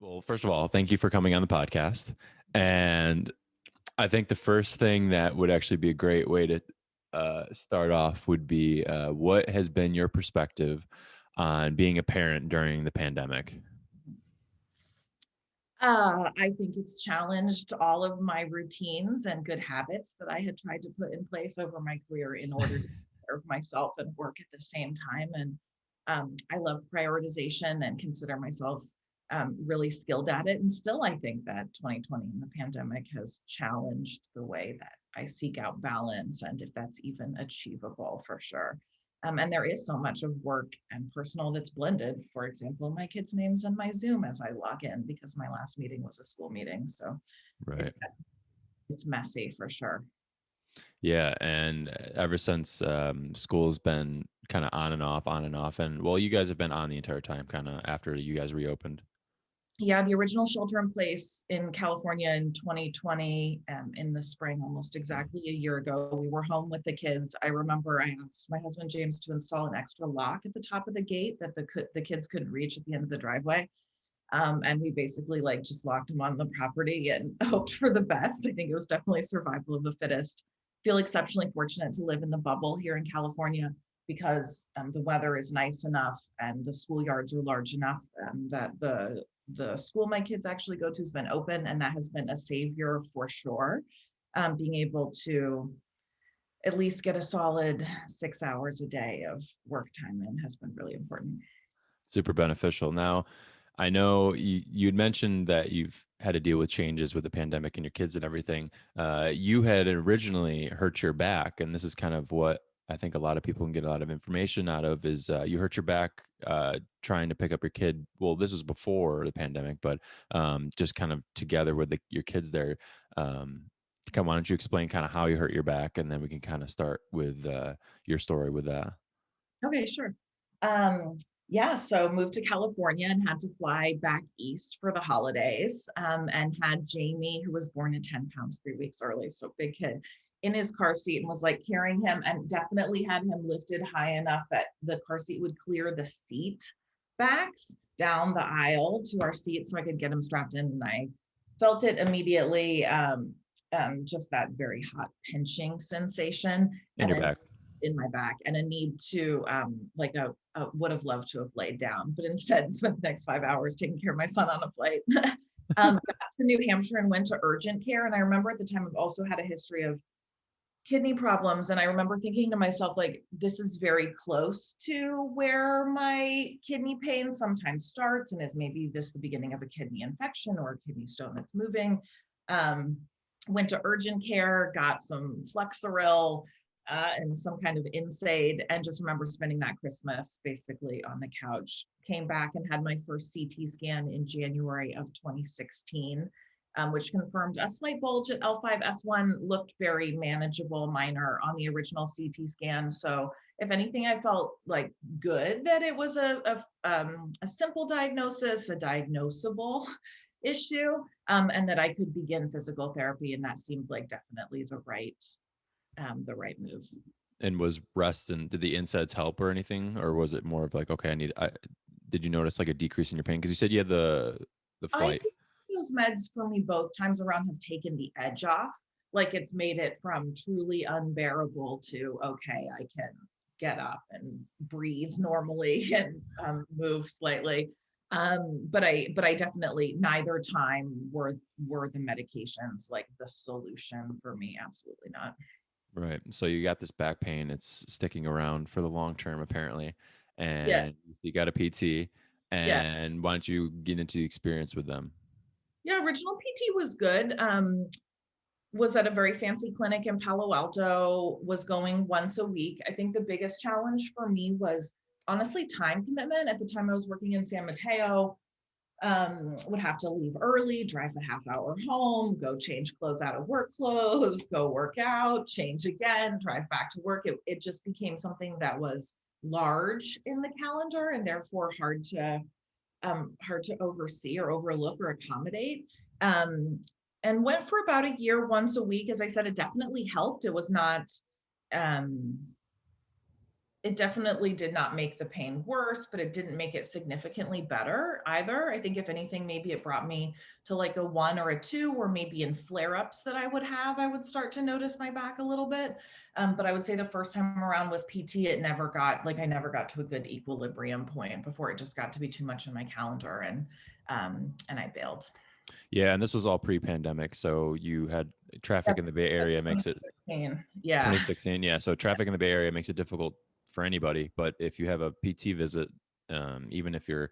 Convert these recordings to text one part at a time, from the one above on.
Well, first of all, thank you for coming on the podcast. And I think the first thing that would actually be a great way to start off would be what has been your perspective on being a parent during the pandemic? I think it's challenged all of my routines and good habits that I had tried to put in place over my career in order to serve myself and work at the same time. And I love prioritization and consider myself really skilled at it. And still, I think that 2020 and the pandemic has challenged the way that I seek out balance and if that's even achievable for sure. And there is so much of work and personal that's blended. For example, my kids' names in my Zoom as I log in because my last meeting was a school meeting. So Right. it's it's messy for sure. Yeah. And ever since school's been kind of on and off, on and off. And well, you guys have been on the entire time, kind of after you guys reopened. Yeah, the original shelter in place in California in 2020, in the spring, almost exactly a year ago, we were home with the kids. I remember I asked my husband James to install an extra lock at the top of the gate that the kids couldn't reach at the end of the driveway. And we basically like just locked them on the property and hoped for the best. I think it was definitely survival of the fittest. Feel exceptionally fortunate to live in the bubble here in California because the weather is nice enough and the schoolyards are large enough that the school my kids actually go to has been open, and that has been a savior for sure. Being able to at least get a solid 6 hours a day of work time in has been really important. Super beneficial. Now, I know you'd mentioned that you've had to deal with changes with the pandemic and your kids and everything. You had originally hurt your back, and this is kind of what I think a lot of people can get a lot of information out of is you hurt your back trying to pick up your kid. Well, this was before the pandemic, but just kind of together with your kids there. Why don't you explain kind of how you hurt your back, and then we can kind of start with your story with that. Okay, sure. Um, yeah, so moved to California and had to fly back east for the holidays, and had Jamie, who was born at 10 pounds 3 weeks early, so big kid, in his car seat and was like carrying him and definitely had him lifted high enough that the car seat would clear the seat backs down the aisle to our seat so I could get him strapped in. And I felt it immediately, just that very hot pinching sensation. In And your I back. in my back and a need to would have loved to have laid down, but instead spent the next 5 hours taking care of my son on a flight. Got to New Hampshire and went to urgent care. And I remember at the time I've also had a history of kidney problems. And I remember thinking to myself, like, this is very close to where my kidney pain sometimes starts. And is maybe this the beginning of a kidney infection or a kidney stone that's moving? Um, Went to urgent care, got some Flexeril, and some kind of NSAID, and just remember spending that Christmas basically on the couch. Came back and had my first CT scan in January of 2016, which confirmed a slight bulge at L5S1, looked very manageable, minor on the original CT scan. So if anything, I felt like good that it was a simple diagnosis, a diagnosable issue, and that I could begin physical therapy. And that seemed like definitely the right move. And was rest and did the NSAIDs help or anything, or was it more of like, okay, did you notice like a decrease in your pain? Because you said you had the I flight. think those meds for me both times around have taken the edge off. Like it's made it from truly unbearable to okay, I can get up and breathe normally and move slightly. But I definitely neither time were the medications like the solution for me. Absolutely not. Right. So you got this back pain. It's sticking around for the long term, apparently. Yeah, And you got a PT. yeah. And why don't you get into the experience with them? Yeah, original PT was good. Was at a very fancy clinic in Palo Alto, was going once a week. I think the biggest challenge for me was honestly time commitment. At the time I was working in San Mateo, would have to leave early, drive a half hour home, go change clothes out of work clothes, go work out, change again, drive back to work. It just became something that was large in the calendar and therefore hard to oversee or overlook or accommodate. Um, and went for about a year once a week. As I said, it definitely helped. It was not um, It definitely did not make the pain worse, but it didn't make it significantly better either. I think if anything, maybe it brought me to like a 1 or a 2, or maybe in flare-ups that I would have, I would start to notice my back a little bit. But I would say the first time around with PT, it never got like I never got to a good equilibrium point before it just got to be too much in my calendar, and I bailed. Yeah, and this was all pre-pandemic, so you had traffic in the Bay Area makes it 2016. Yeah. 2016. Yeah, so traffic in the Bay Area makes it difficult for anybody. But if you have a PT visit, even if you're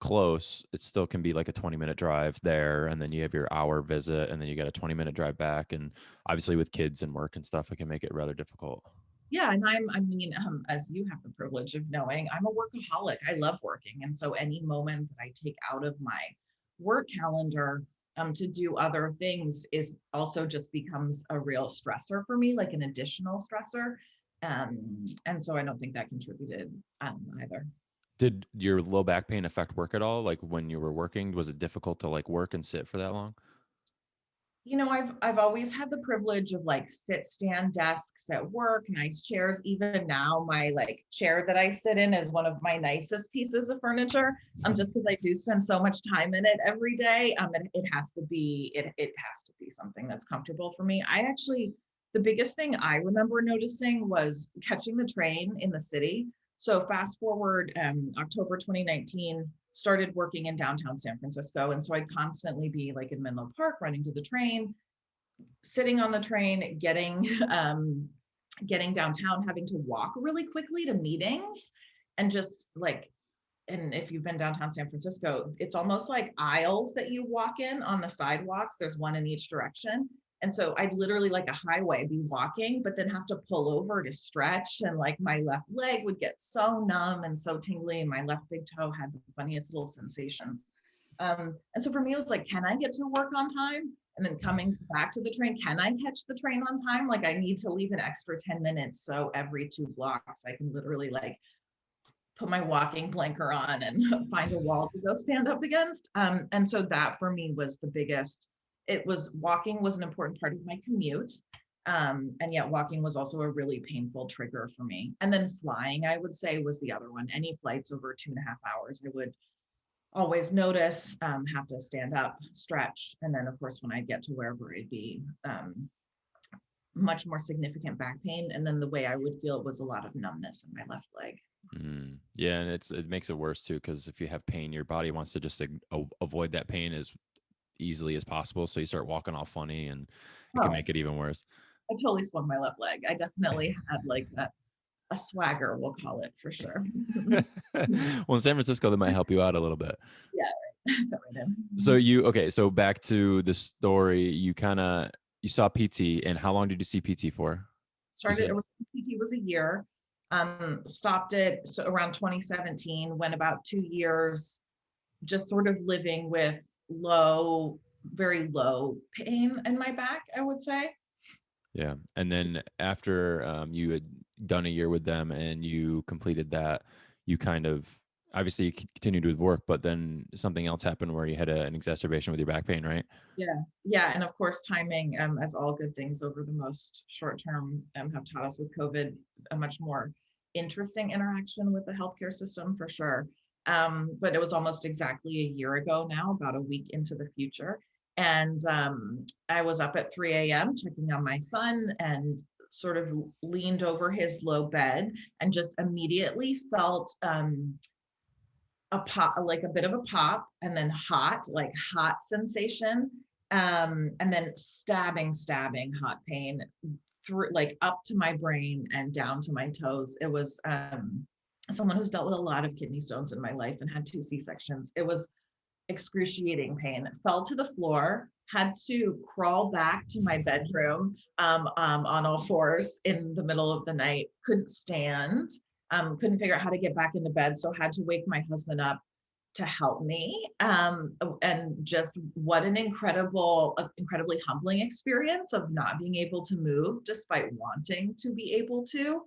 close, it still can be like a 20-minute drive there, and then you have your hour visit, and then you got a 20-minute drive back. And obviously, with kids and work and stuff, it can make it rather difficult. Yeah, and I mean, as you have the privilege of knowing, I'm a workaholic. I love working. And so any moment that I take out of my work calendar to do other things is also just becomes a real stressor for me, like an additional stressor. And so I don't think that contributed either. Did your low back pain affect work at all? Like when you were working, was it difficult to like work and sit for that long? You know, I've always had the privilege of like sit stand desks at work, nice chairs. Even now, my like chair that I sit in is one of my nicest pieces of furniture. Just because I do spend so much time in it every day. It has to be it has to be something that's comfortable for me. I actually the biggest thing I remember noticing was catching the train in the city. So fast forward October 2019, started working in downtown San Francisco. And so I'd constantly be like in Menlo Park, running to the train, sitting on the train, getting downtown, having to walk really quickly to meetings, and just like, and if you've been downtown San Francisco, it's almost like aisles that you walk in on the sidewalks. There's one in each direction. And so I'd literally like a highway be walking, but then have to pull over to stretch. And like my left leg would get so numb and so tingly. And my left big toe had the funniest little sensations. And so for me, it was like, can I get to work on time? And then coming back to the train, can I catch the train on time? Like I need to leave an extra 10 minutes. So every 2 blocks, I can literally like put my walking blanker on and find a wall to go stand up against. And so that for me was the biggest. It was walking was an important part of my commute. And yet walking was also a really painful trigger for me. And then flying, I would say, was the other one. Any flights over 2.5 hours, I would always notice, have to stand up, stretch. And then of course, when I get to wherever I'd be, much more significant back pain. And then the way I would feel was a lot of numbness in my left leg. Yeah, and it makes it worse too, because if you have pain, your body wants to just avoid that pain as easily as possible. So you start walking all funny, and it can Oh, make it even worse. I totally swung my left leg. I definitely had like a swagger, we'll call it for sure. Well, in San Francisco, they might help you out a little bit. Yeah, right. So okay, so back to the story, you saw PT, and how long did you see PT for? You Started said, PT was a year. Stopped it so around 2017. Went about 2 years, just sort of living with very low pain in my back, I would say. yeah. And then after you had done a year with them and you completed that, you kind of obviously you continued with work, but then something else happened where you had an exacerbation with your back pain, right? Yeah, yeah, and of course, timing, as all good things over the most short term, have taught us with COVID a much more interesting interaction with the healthcare system for sure. But it was almost exactly a year ago now, about a week into the future, and I was up at 3 a.m. checking on my son, and sort of leaned over his low bed, and just immediately felt a pop, like a bit of a pop, and then like hot sensation, and then stabbing hot pain through, like up to my brain and down to my toes. It was someone who's dealt with a lot of kidney stones in my life and had 2 C-sections. It was excruciating pain. Fell to the floor, had to crawl back to my bedroom, on all fours in the middle of the night. Couldn't stand, couldn't figure out how to get back into bed, so had to wake my husband up to help me. And just what an incredibly humbling experience of not being able to move despite wanting to be able to.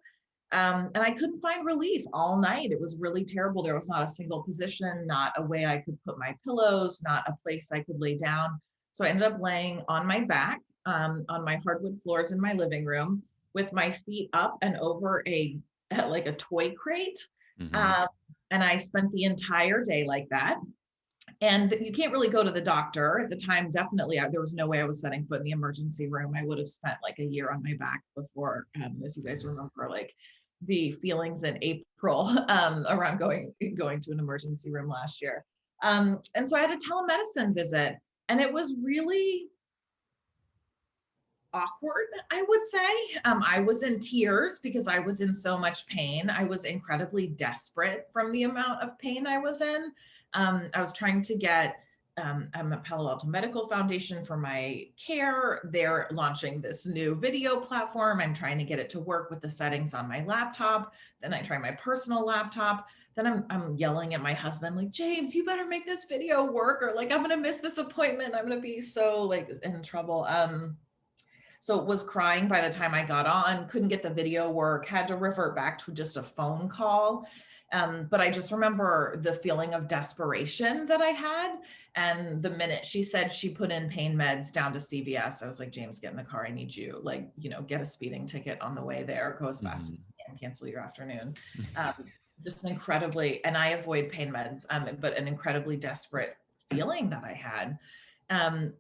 And I couldn't find relief all night. It was really terrible. There was not a single position, not a way I could put my pillows, not a place I could lay down. So I ended up laying on my back, on my hardwood floors in my living room, with my feet up and over a at like a toy crate. Hmm. Um, and I spent the entire day like that. And you can't really go to the doctor at the time. Definitely, there was no way I was setting foot in the emergency room. I would have spent like a year on my back before, if you guys remember, like the feelings in April around going to an emergency room last year. And so I had a telemedicine visit, and it was really awkward, I would say. I was in tears because I was in so much pain. I was incredibly desperate from the amount of pain I was in. I was trying to get, I'm at Palo Alto Medical Foundation for my care. They're launching this new video platform. I'm trying to get it to work with the settings on my laptop. Then I try my personal laptop. Then I'm yelling at my husband, like, James, you better make this video work, or like, I'm going to miss this appointment. I'm going to be so like in trouble. So was crying by the time I got on, couldn't get the video work, had to revert back to just a phone call. But I just remember the feeling of desperation that I had. And the minute she said she put in pain meds down to CVS, I was like, James, get in the car. I need you. Like, get a speeding ticket on the way there. Go as fast as Hmm. you can, cancel your afternoon. Um, just incredibly, and I avoid pain meds, but an incredibly desperate feeling that I had.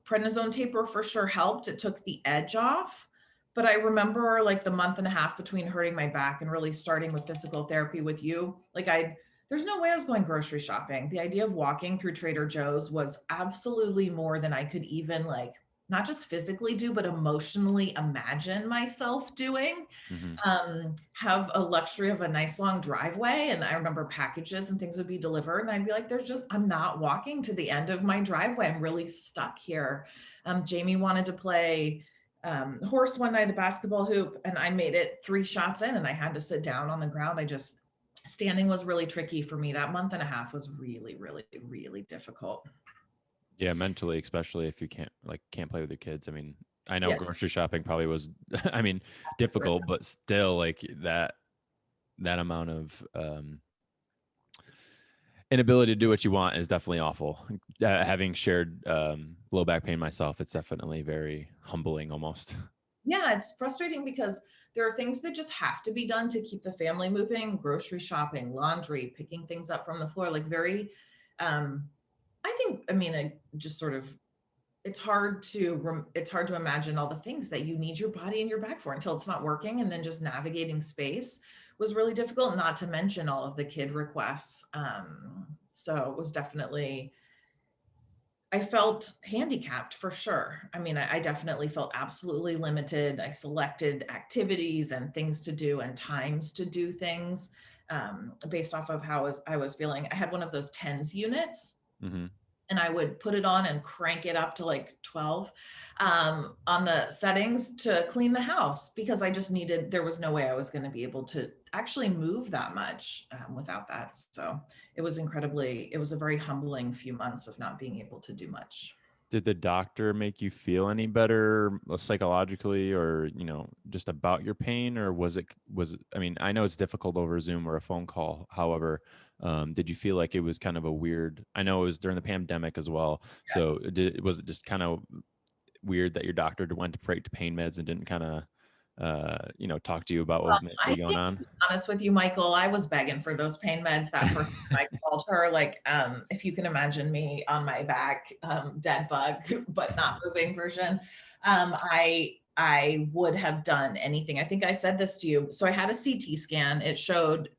Prednisone taper for sure helped. It took the edge off. But I remember like the month and a half between hurting my back and really starting with physical therapy with you. There's no way I was going grocery shopping. The idea of walking through Trader Joe's was absolutely more than I could even like, not just physically do, but emotionally imagine myself doing. Hmm. Have a luxury of a nice long driveway. And I remember packages and things would be delivered. And I'd be like, I'm not walking to the end of my driveway. I'm really stuck here. Jamie wanted to play horse one night, the basketball hoop, and I made it 3 shots in and I had to sit down on the ground. Standing was really tricky for me. That month and a half was really, really, really difficult. Yeah, mentally, especially if you can't play with your kids. I mean, I know Yeah. grocery shopping probably was, I mean, difficult, but still, like that amount of inability to do what you want is definitely awful. Having shared low back pain myself, it's definitely very humbling, almost. Yeah, it's frustrating because there are things that just have to be done to keep the family moving, grocery shopping, laundry, picking things up from the floor, like very, um, I think, I mean, just sort of, it's hard to imagine all the things that you need your body and your back for until it's not working. And then just navigating space was really difficult, not to mention all of the kid requests. So it was definitely, I felt handicapped for sure. I mean, I definitely felt absolutely limited. I selected activities and things to do and times to do things based off of how I was feeling. I had one of those TENS units, Hmm. and I would put it on and crank it up to like 12 on the settings to clean the house because I just needed, there was no way I was going to be able to actually move that much without that. So it was it was a very humbling few months of not being able to do much. Did the doctor make you feel any better psychologically, or just about your pain, or was it? I mean, I know it's difficult over Zoom or a phone call. However, did you feel like it was kind of a weird? I know it was during the pandemic as well. So was it just kind of weird that your doctor went to break to pain meds and didn't kind of talk to you about what might I be going think, on? to be honest with you, Michael, I was begging for those pain meds that first time I called her. Like, if you can imagine me on my back, dead bug, but not moving version, I would have done anything. I think I said this to you. So I had a CT scan. It showed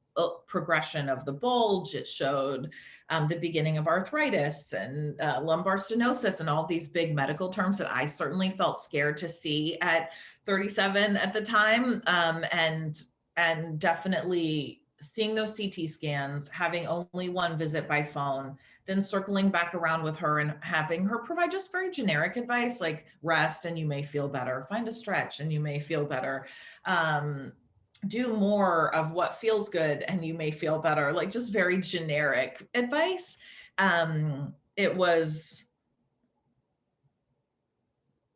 progression of the bulge. It showed the beginning of arthritis and lumbar stenosis and all these big medical terms that I certainly felt scared to see at 37 at the time. And definitely seeing those CT scans, having only one visit by phone, then circling back around with her and having her provide just very generic advice like rest and you may feel better, find a stretch and you may feel better. Do more of what feels good and you may feel better, like just very generic advice. It was,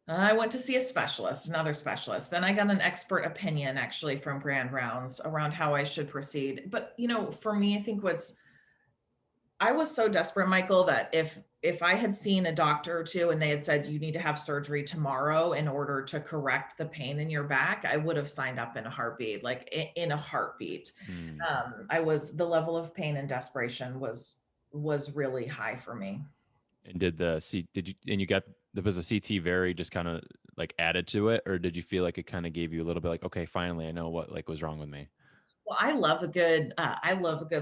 I went to see a specialist, another specialist. Then I got an expert opinion actually from Grand Rounds around how I should proceed. But, for me, I think I was so desperate, Michael, that if I had seen a doctor or two and they had said you need to have surgery tomorrow in order to correct the pain in your back, I would have signed up in a heartbeat, like in a heartbeat. Mm. The level of pain and desperation was really high for me. And did the C did you and you got was the CT very just kind of like added to it, or did you feel like it kind of gave you a little bit like, okay, finally I know what like was wrong with me? Well, I love a good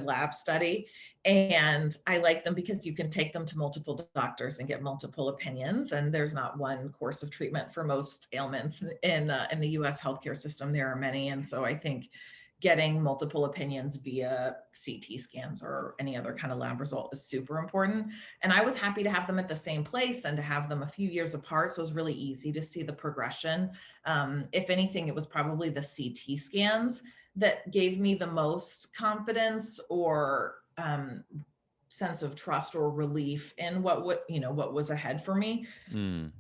lab study, and I like them because you can take them to multiple doctors and get multiple opinions. And there's not one course of treatment for most ailments in the U.S. healthcare system. There are many, and so I think getting multiple opinions via CT scans or any other kind of lab result is super important. And I was happy to have them at the same place and to have them a few years apart, so it was really easy to see the progression. If anything, it was probably the CT scans that gave me the most confidence or sense of trust or relief in what was ahead for me. Mm.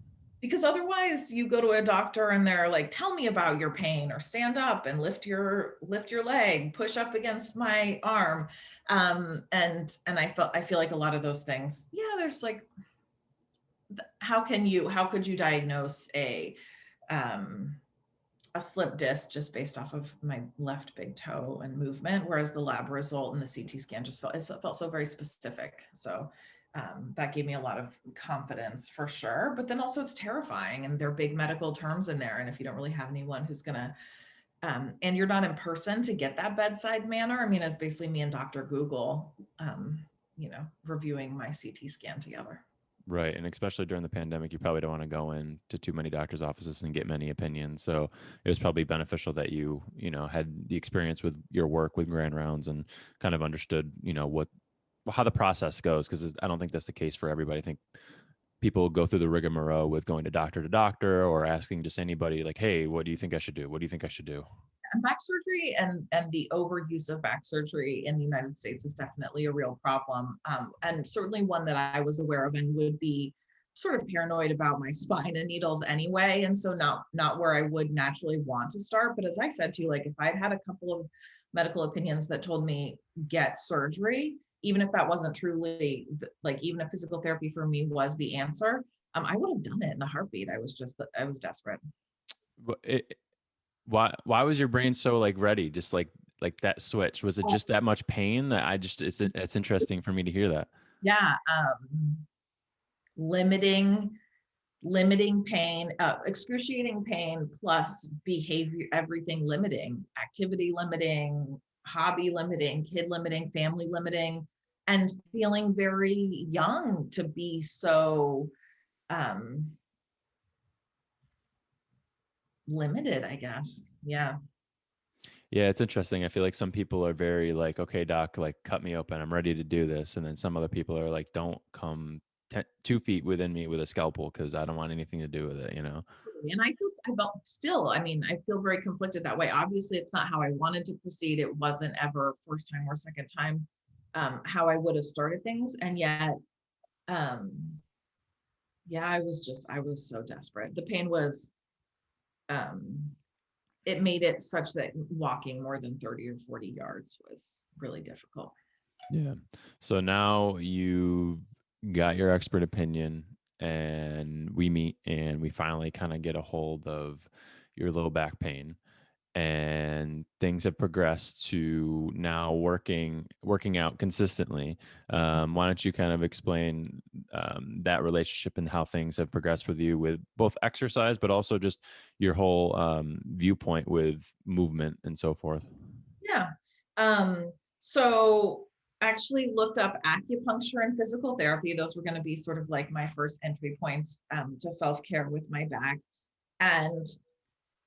Because otherwise you go to a doctor and they're like, tell me about your pain, or stand up and lift your leg, push up against my arm. And I feel like a lot of those things, yeah, there's like, how could you diagnose um a slip disc just based off of my left big toe and movement, whereas the lab result and the CT scan it felt so very specific. So that gave me a lot of confidence for sure. But then also it's terrifying, and there are big medical terms in there. And if you don't really have anyone who's gonna, and you're not in person to get that bedside manner, I mean, it's basically me and Dr. Google, reviewing my CT scan together. Right. And especially during the pandemic, you probably don't want to go in to too many doctors' offices and get many opinions. So it was probably beneficial that you had the experience with your work with grand rounds and kind of understood, how the process goes. Cause I don't think that's the case for everybody. I think people go through the rigmarole with going to doctor or asking just anybody like, hey, what do you think I should do? What do you think I should do? And back surgery and the overuse of back surgery in the United States is definitely a real problem, and certainly one that I was aware of and would be sort of paranoid about my spine and needles anyway. And so not where I would naturally want to start. But as I said to you, like if I'd had a couple of medical opinions that told me get surgery, even if that wasn't truly like even if physical therapy for me was the answer, I would have done it in a heartbeat. I was desperate. But why was your brain so like ready? Just like that switch? Was it just that much pain that it's interesting for me to hear that. Yeah. Limiting limiting pain, excruciating pain, plus behavior, everything limiting, activity limiting, hobby limiting, kid limiting, family limiting, and feeling very young to be so um, limited, I guess. Yeah. Yeah, it's interesting. I feel like some people are very like, okay, doc, like cut me open. I'm ready to do this. And then some other people are like, don't come 2 feet within me with a scalpel because I don't want anything to do with it. And I felt still, I mean, I feel very conflicted that way. Obviously, it's not how I wanted to proceed. It wasn't ever first time or second time how I would have started things. And yet, um, yeah, I was so desperate. The pain was, um, it made it such that walking more than 30 or 40 yards was really difficult. Yeah. So now you got your expert opinion and we meet and we finally kind of get a hold of your low back pain and things have progressed to now working out consistently. Why don't you kind of explain that relationship and how things have progressed with you with both exercise, but also just your whole viewpoint with movement and so forth? Yeah. So actually looked up acupuncture and physical therapy. Those were going to be sort of like my first entry points to self-care with my back. And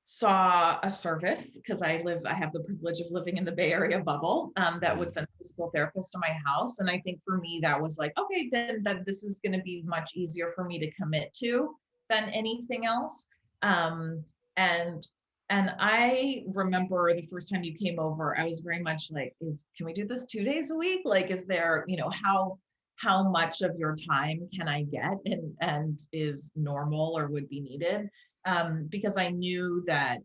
saw a service because I have the privilege of living in the Bay Area bubble that would Mhm. send a physical therapist to my house. And I think for me, that was like, okay, then that this is going to be much easier for me to commit to than anything else. Um, and and I remember the first time you came over, I was very much like, can we do this 2 days a week? Like, is there, how much of your time can I get and is normal or would be needed? Because I knew that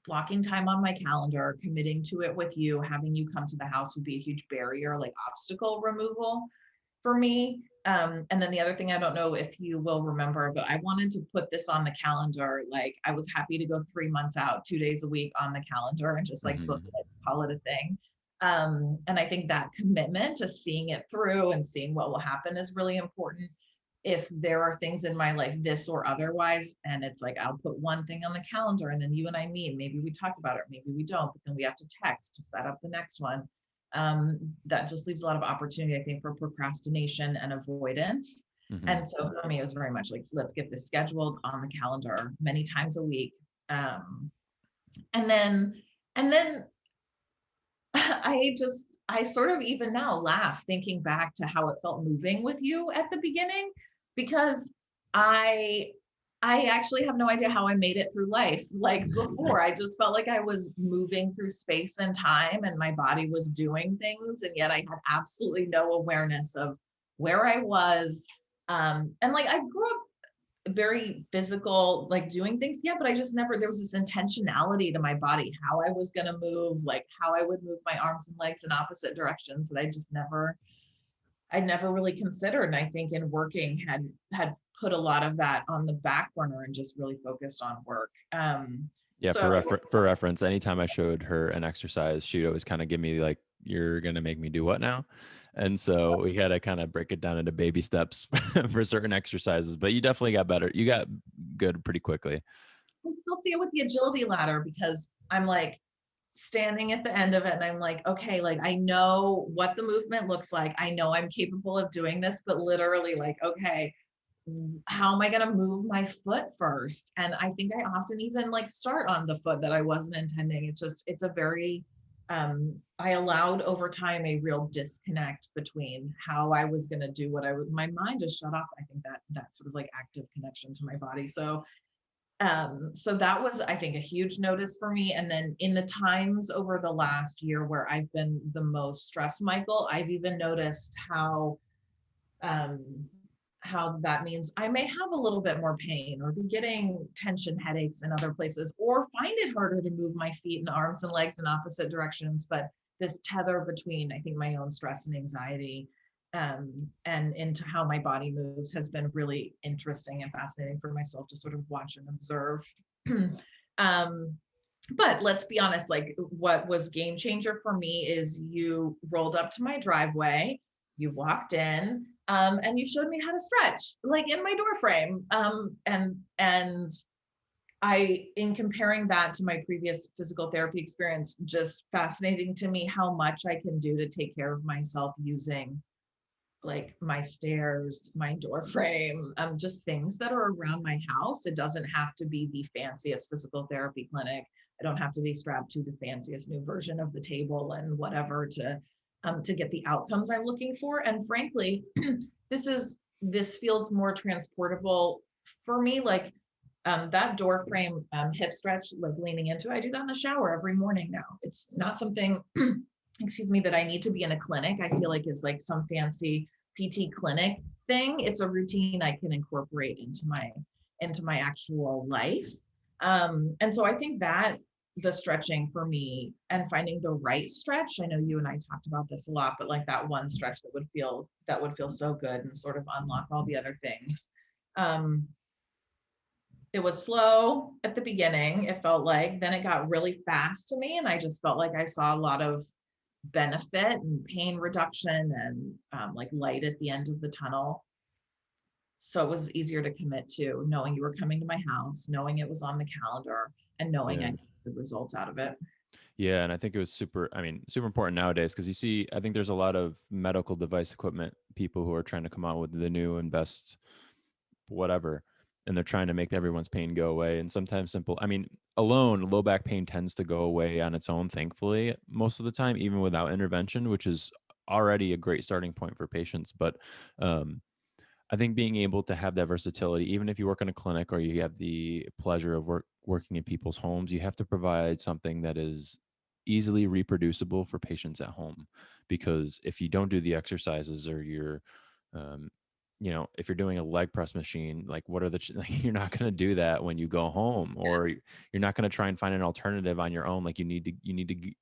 blocking time on my calendar, committing to it with you, having you come to the house would be a huge barrier, like obstacle removal for me. And then the other thing, I don't know if you will remember, but I wanted to put this on the calendar. Like I was happy to go 3 months out, 2 days a week on the calendar and just like book Hmm. it, call it a thing. And I think that commitment to seeing it through and seeing what will happen is really important. If there are things in my life, this or otherwise, and it's like I'll put one thing on the calendar and then you and I meet, maybe we talk about it, maybe we don't, but then we have to text to set up the next one. That just leaves a lot of opportunity, I think, for procrastination and avoidance. Hmm. And so for me, it was very much like, let's get this scheduled on the calendar many times a week. Um, and then, and then I sort of even now laugh thinking back to how it felt moving with you at the beginning, because I I actually have no idea how I made it through life. Like before, I just felt like I was moving through space and time and my body was doing things. And yet I had absolutely no awareness of where I was. And like I grew up very physical, like doing things. Yeah, but I just never, there was this intentionality to my body, how I was going to move, like how I would move my arms and legs in opposite directions that I never really considered. And I think in working had put a lot of that on the back burner and just really focused on work. Yeah, So for reference, anytime I showed her an exercise, she'd always kind of give me like, "You're gonna make me do what now?" And so we had to kind of break it down into baby steps for certain exercises. But you definitely got better. You got good pretty quickly. I still see it with the agility ladder because I'm like standing at the end of it and I'm like, okay, like I know what the movement looks like. I know I'm capable of doing this, but literally like, okay, how am I going to move my foot first? And I think I often even like start on the foot that I wasn't intending. It's just, it's a very, I allowed over time a real disconnect between how I was going to do what I would, my mind just shut off. I think that that sort of like active connection to my body. So that was, I think, a huge notice for me. And then in the times over the last year where I've been the most stressed, Michael, I've even noticed um, how that means I may have a little bit more pain or be getting tension headaches in other places or find it harder to move my feet and arms and legs in opposite directions. But this tether between, I think, my own stress and anxiety and into how my body moves has been really interesting and fascinating for myself to sort of watch and observe. um, but let's be honest, like what was game changer for me is you rolled up to my driveway, you walked in, and you showed me how to stretch, like in my door frame. And I, in comparing that to my previous physical therapy experience, just fascinating to me how much I can do to take care of myself using like my stairs, my door frame, just things that are around my house. It doesn't have to be the fanciest physical therapy clinic. I don't have to be strapped to the fanciest new version of the table and whatever to get the outcomes I'm looking for. And frankly, this feels more transportable for me. Like that door frame hip stretch, like leaning into it, I do that in the shower every morning now. It's not something excuse me, that I need to be in a clinic, I feel like is like some fancy PT clinic thing. It's a routine I can incorporate into my actual life. And so I think that the stretching for me and finding the right stretch, I know you and I talked about this a lot, but like that one stretch that would feel so good and sort of unlock all the other things. Um, it was slow at the beginning, it felt like, then it got really fast to me and I just felt like I saw a lot of benefit and pain reduction and like light at the end of the tunnel. So it was easier to commit to knowing you were coming to my house, knowing it was on the calendar, and knowing I Yeah. got the results out of it. Yeah, and I think it was super, I mean, super important nowadays because you see, I think there's a lot of medical device equipment people who are trying to come out with the new and best whatever, and they're trying to make everyone's pain go away. And sometimes simple, I mean, alone, low back pain tends to go away on its own, thankfully, most of the time, even without intervention, which is already a great starting point for patients. But um, I think being able to have that versatility, even if you work in a clinic or you have the pleasure of working in people's homes, you have to provide something that is easily reproducible for patients at home. Because if you don't do the exercises or you're, um, if you're doing a leg press machine, like what are the, like, you're not going to do that when you go home, or you're not going to try and find an alternative on your own. Like you need to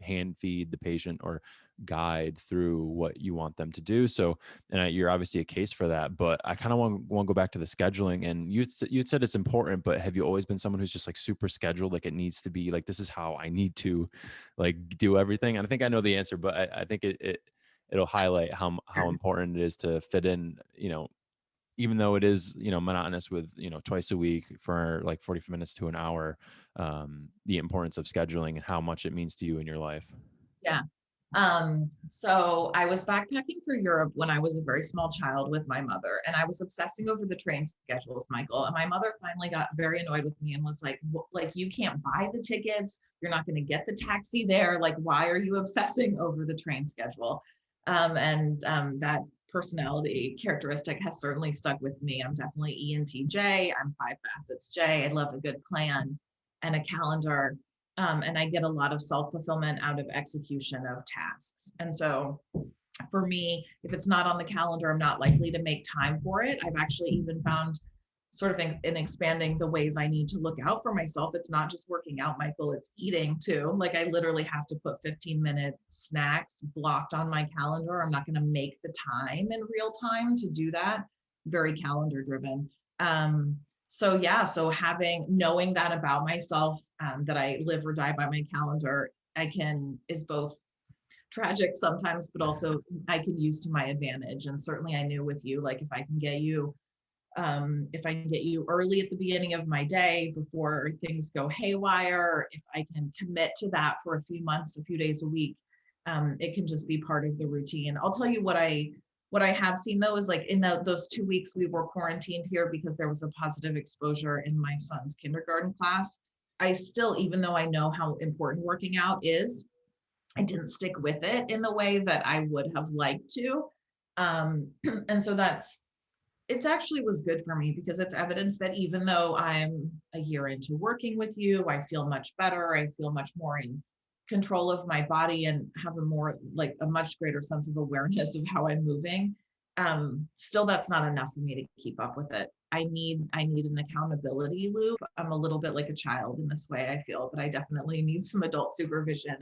hand feed the patient or guide through what you want them to do. So, and you're obviously a case for that. But I kind of want to go back to the scheduling. And you'd said it's important, but have you always been someone who's just like super scheduled? Like it needs to be like, this is how I need to like do everything. And I think I know the answer, but I think it'll highlight how important it is to fit in, even though it is, monotonous with, twice a week for like 45 minutes to an hour, the importance of scheduling and how much it means to you in your life. Yeah. So I was backpacking through Europe when I was a very small child with my mother, and I was obsessing over the train schedules, Michael. And my mother finally got very annoyed with me and was like, like, you can't buy the tickets. You're not going to get the taxi there. Like, why are you obsessing over the train schedule? That personality characteristic has certainly stuck with me. I'm definitely ENTJ. I'm 5 facets J. I love a good plan and a calendar. And I get a lot of self-fulfillment out of execution of tasks. And so for me, if it's not on the calendar, I'm not likely to make time for it. I've actually even found sort of in expanding the ways I need to look out for myself. It's not just working out, Michael, it's eating too. Like I literally have to put 15-minute snacks blocked on my calendar. I'm not going to make the time in real time to do that. Very calendar driven. So yeah, so knowing that about myself, that I live or die by my calendar, is both tragic sometimes, but also I can use to my advantage. And certainly I knew with you, like if I can get you early at the beginning of my day before things go haywire, if I can commit to that for a few months, a few days a week, it can just be part of the routine. I'll tell you what I have seen though is like in those 2 weeks we were quarantined here because there was a positive exposure in my son's kindergarten class. I still, even though I know how important working out is, I didn't stick with it in the way that I would have liked to. And so it actually was good for me because it's evidence that even though I'm a year into working with you, I feel much better. I feel much more in control of my body and have a much greater sense of awareness of how I'm moving. Still, that's not enough for me to keep up with it. I need an accountability loop. I'm a little bit like a child in this way, I feel, but I definitely need some adult supervision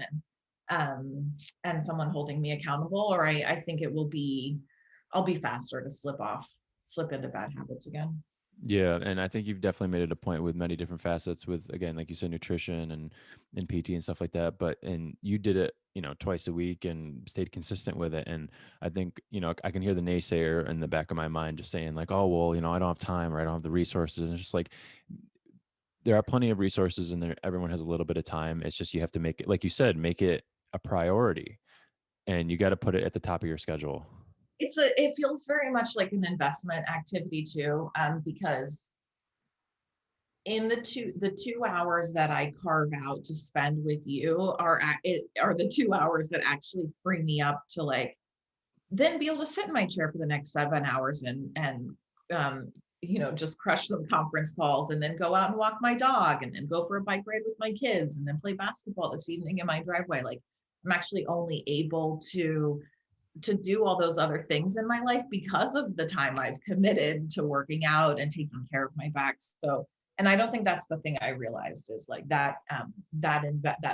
and someone holding me accountable, or I think I'll be faster to slip into bad habits again. Yeah, and I think you've definitely made it a point with many different facets with, again, like you said, nutrition and PT and stuff like that. And you did it, twice a week and stayed consistent with it. And I think, I can hear the naysayer in the back of my mind just saying like, oh, well, I don't have time or I don't have the resources. And it's just like, there are plenty of resources and everyone has a little bit of time. It's just, you have to make it, like you said, make it a priority and you got to put it at the top of your schedule. It feels very much like an investment activity too, because in the 2 hours that I carve out to spend with you are the 2 hours that actually free me up to like then be able to sit in my chair for the next 7 hours and just crush some conference calls and then go out and walk my dog and then go for a bike ride with my kids and then play basketball this evening in my driveway. Like I'm actually only able to do all those other things in my life because of the time I've committed to working out and taking care of my back. So, and I don't think that's the thing I realized is like that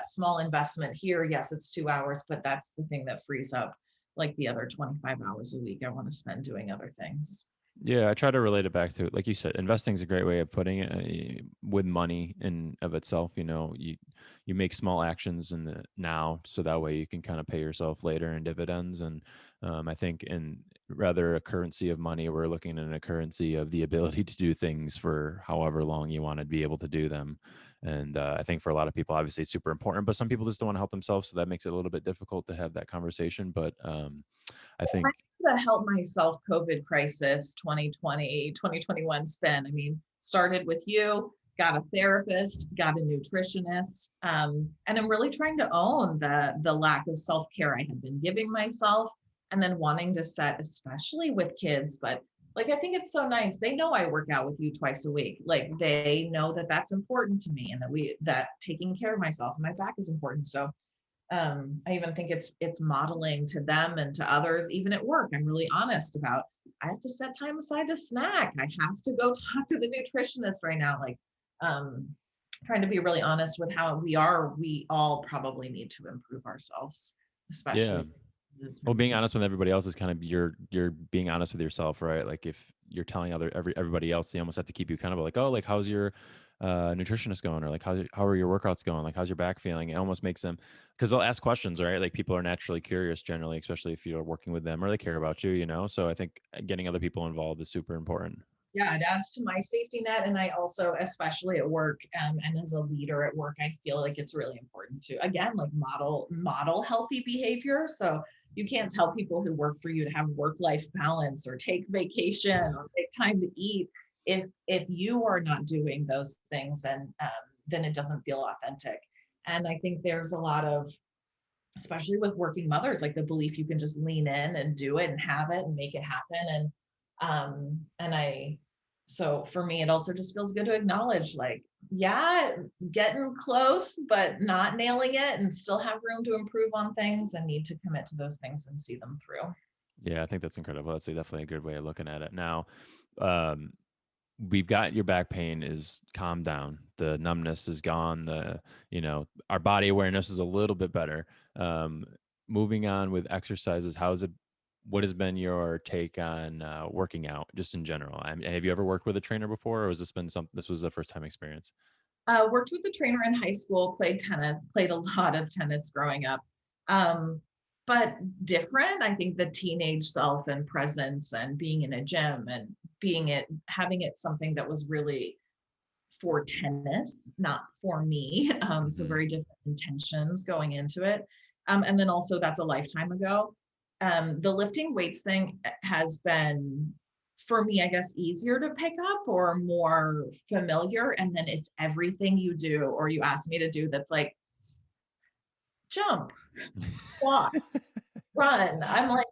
small investment here. Yes, it's 2 hours, but that's the thing that frees up like the other 25 hours a week I want to spend doing other things. Yeah, I try to relate it back to, like you said, investing is a great way of putting it, with money in of itself. You make small actions in the now, so that way you can kind of pay yourself later in dividends. And I think in rather a currency of money, we're looking at a currency of the ability to do things for however long you want to be able to do them. And I think for a lot of people, obviously, it's super important, but some people just don't want to help themselves, so that makes it a little bit difficult to have that conversation. But I think The help myself COVID crisis 2020, 2021 spin. I mean, started with you, got a therapist, got a nutritionist, and I'm really trying to own the lack of self-care I had been giving myself, and then wanting to set, especially with kids. But like, I think it's so nice. They know I work out with you twice a week. Like they know that that's important to me and that taking care of myself and my back is important. So I even think it's modeling to them and to others, even at work. I'm really honest about, I have to set time aside to snack. I have to go talk to the nutritionist right now. Like, trying to be really honest with how we are. We all probably need to improve ourselves, Yeah. especially the Well, times being we. honest with everybody else is kind of you're being honest with yourself, right? Like if you're telling everybody else, they almost have to keep you accountable. Like, oh, like how's your nutritionist going, or like how are your workouts going? Like how's your back feeling? It almost makes them, because they'll ask questions, right? Like people are naturally curious generally, especially if you're working with them or they care about you, you know. So I think getting other people involved is super important. Yeah, it adds to my safety net. And I also, especially at work, and as a leader at work, I feel like it's really important to, again, like model healthy behavior. So you can't tell people who work for you to have work-life balance or take vacation or take time to eat if you are not doing those things, and then it doesn't feel authentic. And I think there's a lot of, especially with working mothers, like the belief you can just lean in and do it and have it and make it happen. And I, so for me, it also just feels good to acknowledge, like, yeah, getting close, but not nailing it, and still have room to improve on things and need to commit to those things and see them through. Yeah, I think that's incredible. That's definitely a good way of looking at it. Now, um, we've got your back pain is calmed down. The numbness is gone. Our body awareness is a little bit better. Um, Moving on with exercises, what has been your take on working out just in general? I mean, have you ever worked with a trainer before, or has this was the first time experience? Worked with a trainer in high school, played tennis, played a lot of tennis growing up. Um, but different, I think the teenage self and presence and being in a gym and having it something that was really for tennis, not for me. So Hmm. very different intentions going into it. And then also that's a lifetime ago. The lifting weights thing has been, for me, I guess, easier to pick up or more familiar. And then it's everything you do or you ask me to do that's like jump, walk, run. I'm like,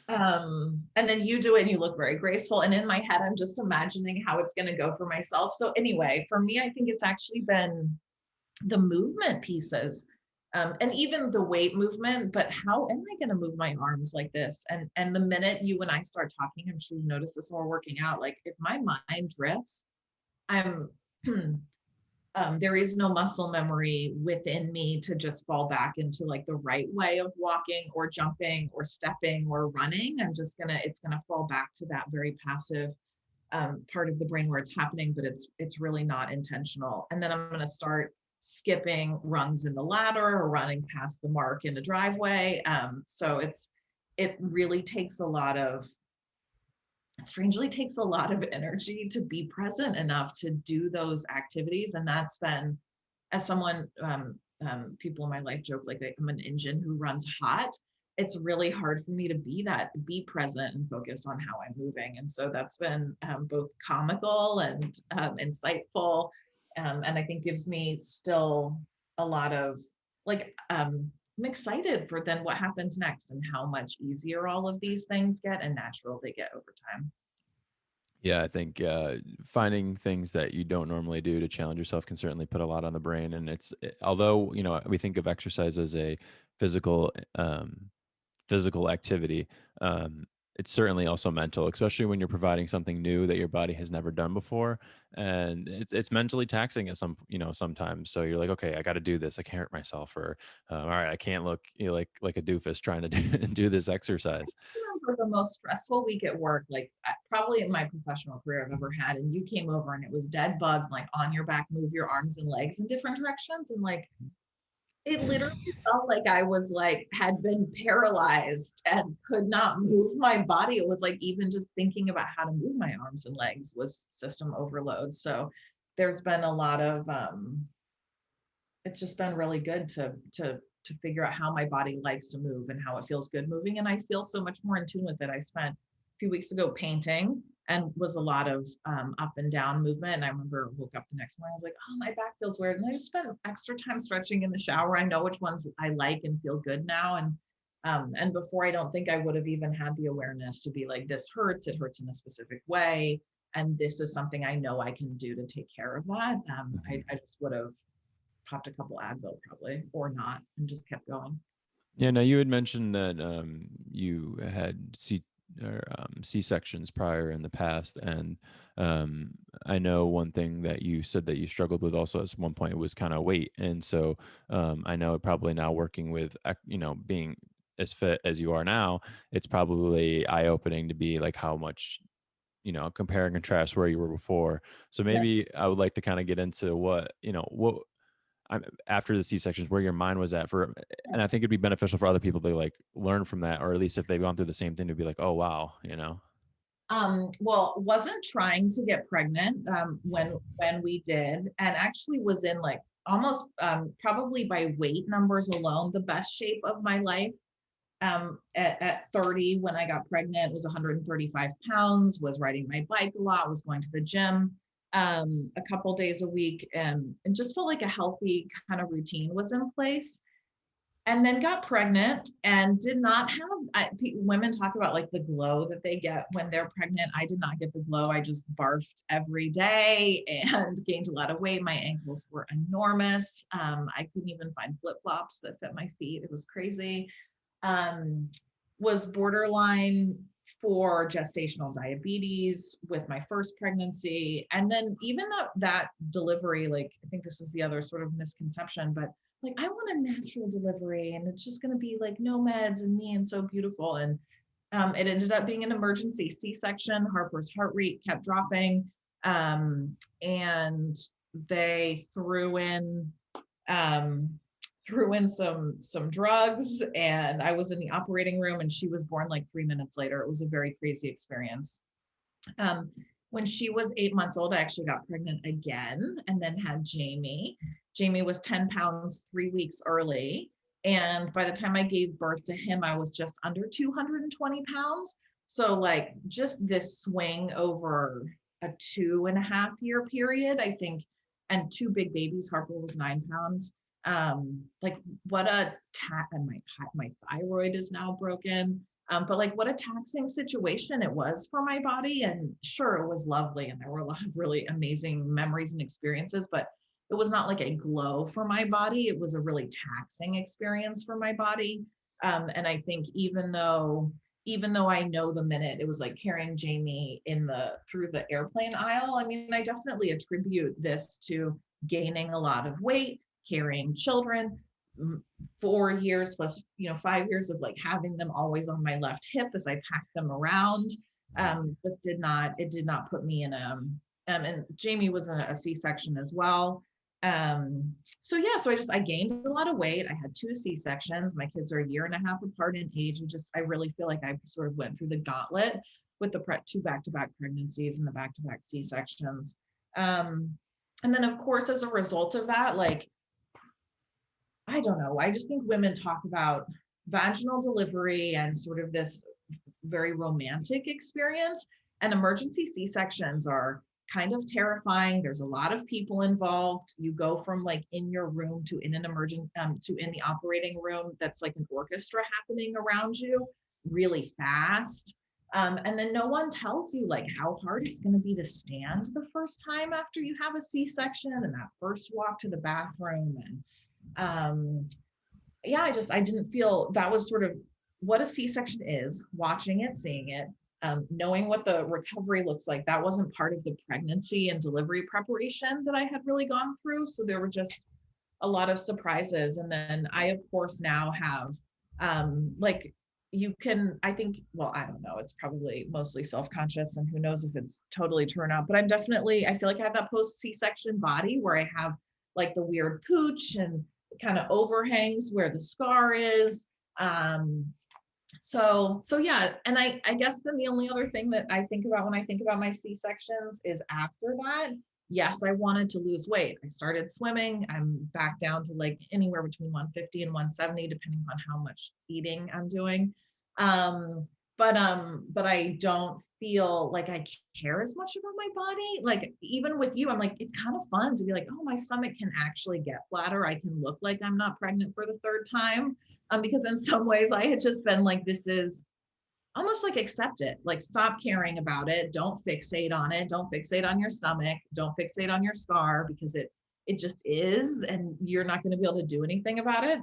and then you do it and you look very graceful. And in my head, I'm just imagining how it's going to go for myself. So anyway, for me, I think it's actually been the movement pieces, and even the weight movement. But how am I going to move my arms like this? And the minute you and I start talking, I'm sure you notice this when we're working out. Like if my mind drifts, I'm there is no muscle memory within me to just fall back into like the right way of walking or jumping or stepping or running. It's gonna fall back to that very passive part of the brain where it's happening, but it's really not intentional. And then I'm gonna start skipping rungs in the ladder or running past the mark in the driveway. It really takes a lot of, it strangely takes a lot of energy to be present enough to do those activities. And that's been, as someone, people in my life joke like I'm an engine who runs hot. It's really hard for me to be present and focus on how I'm moving. And so that's been both comical and insightful. And I think gives me still a lot of like, I'm excited for then what happens next and how much easier all of these things get and natural they get over time. Yeah, I think finding things that you don't normally do to challenge yourself can certainly put a lot on the brain. And although we think of exercise as a physical physical activity, um, it's certainly also mental, especially when you're providing something new that your body has never done before, and it's mentally taxing at sometimes. So you're like, okay, I got to do this. I can't hurt myself, or all right, I can't look like a doofus trying to do this exercise. Remember the most stressful week at work, like probably in my professional career I've ever had. And you came over and it was dead bugs, like on your back, move your arms and legs in different directions. And like, it literally felt like I was like, had been paralyzed and could not move my body. It was like, even just thinking about how to move my arms and legs was system overload. So there's been a lot of, it's just been really good to figure out how my body likes to move and how it feels good moving. And I feel so much more in tune with it. I spent a few weeks ago painting and was a lot of up and down movement. And I remember woke up the next morning, I was like, oh, my back feels weird. And I just spent extra time stretching in the shower. I know which ones I like and feel good now. And before, I don't think I would have even had the awareness to be like, this hurts, it hurts in a specific way. And this is something I know I can do to take care of that. Mhm. I just would have popped a couple Advil probably, or not, and just kept going. Yeah, now you had mentioned that you had or C-sections prior in the past, and um, I know one thing that you said that you struggled with also at one point was kind of weight, and so I know probably now working with being as fit as you are now, it's probably eye-opening to be like how much compare and contrast where you were before. So Yeah. maybe I would like to kind of get into what after the C-sections, where your mind was at for, and I think it'd be beneficial for other people to like learn from that, or at least if they've gone through the same thing to be like, oh wow, Well, wasn't trying to get pregnant when we did, and actually was in like almost probably by weight numbers alone, the best shape of my life. At 30, when I got pregnant, was 135 pounds, was riding my bike a lot, was going to the gym a couple days a week, and just felt like a healthy kind of routine was in place. And then got pregnant and did not have, women talk about like the glow that they get when they're pregnant. I did not get the glow. I just barfed every day and gained a lot of weight. My ankles were enormous. I couldn't even find flip-flops that fit my feet. It was crazy. um, was borderline for gestational diabetes with my first pregnancy. And then even that delivery, like, I think this is the other sort of misconception, but like, I want a natural delivery and it's just going to be like no meds and me and so beautiful. And it ended up being an emergency C-section. Harper's heart rate kept dropping. And they um, threw in some drugs, and I was in the operating room and she was born like 3 minutes later. It was a very crazy experience. Um, when she was 8 months old, I actually got pregnant again and then had Jamie. Jamie was 10 pounds 3 weeks early. And by the time I gave birth to him, I was just under 220 pounds. So, like, just this swing over a 2.5 year period, I think, and two big babies. Harper was 9 pounds. Like, what a and my thyroid is now broken. But like, what a taxing situation it was for my body. And sure, it was lovely, and there were a lot of really amazing memories and experiences, but it was not like a glow for my body. It was a really taxing experience for my body. And I think even though I know the minute it was like carrying Jamie through the airplane aisle, I mean, I definitely attribute this to gaining a lot of weight, carrying children, 4 years plus 5 years of like having them always on my left hip as I packed them around. Just did not put me in and Jamie was a C-section as well. So yeah, so I gained a lot of weight. I had two C-sections. My kids are a year and a half apart in age, and just I really feel like I sort of went through the gauntlet with the two back-to-back pregnancies and the back-to-back C-sections. And then of course, as a result of that, like, I don't know, I just think women talk about vaginal delivery and sort of this very romantic experience, and emergency C-sections are kind of terrifying. There's a lot of people involved. You go from like in your room to in an emergent to in the operating room that's like an orchestra happening around you really fast. And then no one tells you like how hard it's going to be to stand the first time after you have a C-section, and that first walk to the bathroom. And yeah, I didn't feel that was sort of what a C-section is, watching it, seeing it, knowing what the recovery looks like. That wasn't part of the pregnancy and delivery preparation that I had really gone through. So there were just a lot of surprises. And then I, of course, now have like, you can, I think, well, I don't know, it's probably mostly self-conscious and who knows if it's totally true or not, but I feel like I have that post C-section body where I have like the weird pooch and kind of overhangs where the scar is. So yeah, and I guess then the only other thing that I think about when I think about my C-sections is after that, yes, I wanted to lose weight. I started swimming. I'm back down to like anywhere between 150 and 170, depending on how much eating I'm doing. Um, but I don't feel like I care as much about my body. Like, even with you, I'm like, it's kind of fun to be like, oh, my stomach can actually get flatter. I can look like I'm not pregnant for the third time. Because in some ways I had just been like, this is almost like, accept it, like, stop caring about it. Don't fixate on it. Don't fixate on your stomach. Don't fixate on your scar, because it just is, and you're not going to be able to do anything about it.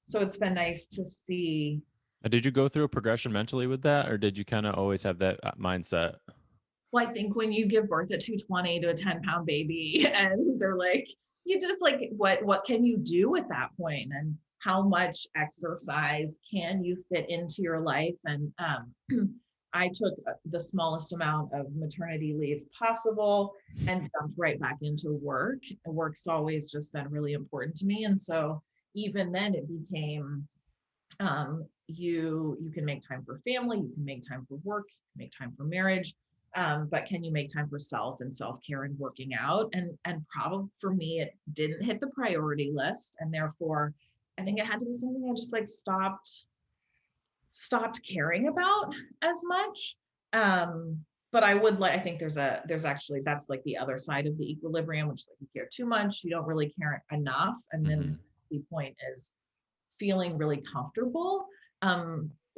So it's been nice to see Did you go through a progression mentally with that, or did you kind of always have that mindset? Well, I think when you give birth at 220 to a 10-pound baby and they're like, you just like, what can you do at that point? And how much exercise can you fit into your life? And I took the smallest amount of maternity leave possible and jumped right back into work. Work's always just been really important to me. And so even then it became you can make time for family, you can make time for work, you can make time for marriage, but can you make time for self and self-care and working out? And probably for me it didn't hit the priority list, and therefore I think it had to be something I just like stopped caring about as much. But I would like, I think there's actually, that's like the other side of the equilibrium, which is like you care too much, you don't really care enough, and then Hmm. the point is feeling really comfortable.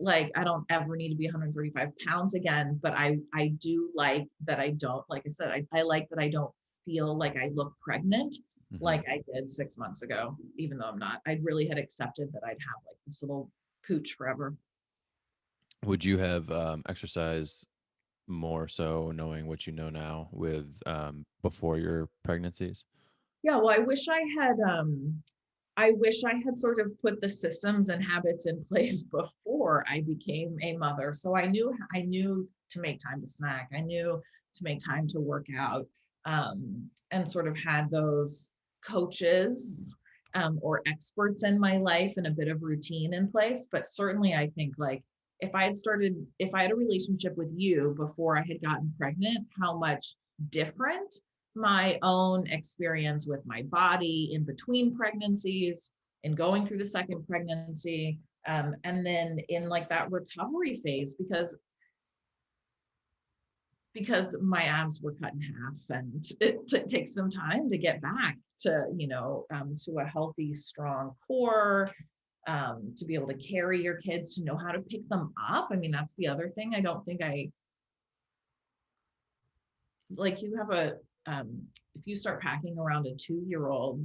Like I don't ever need to be 135 pounds again, but I do like that I don't, like I said, I like that I don't feel like I look pregnant Hmm. like I did 6 months ago, even though I'm not. I really had accepted that I'd have like this little pooch forever. Would you have exercised more so knowing what you know now with before your pregnancies? Yeah, well, I wish I had sort of put the systems and habits in place before I became a mother. So I knew to make time to snack. I knew to make time to work out, and sort of had those coaches, or experts in my life and a bit of routine in place. But certainly, I think like if I had a relationship with you before I had gotten pregnant, how much different my own experience with my body in between pregnancies and going through the second pregnancy, and then in like that recovery phase, because my abs were cut in half, and it takes some time to get back to to a healthy strong core, to be able to carry your kids, to know how to pick them up. I mean, that's the other thing. I don't think I like you have a if you start packing around a 2-year old,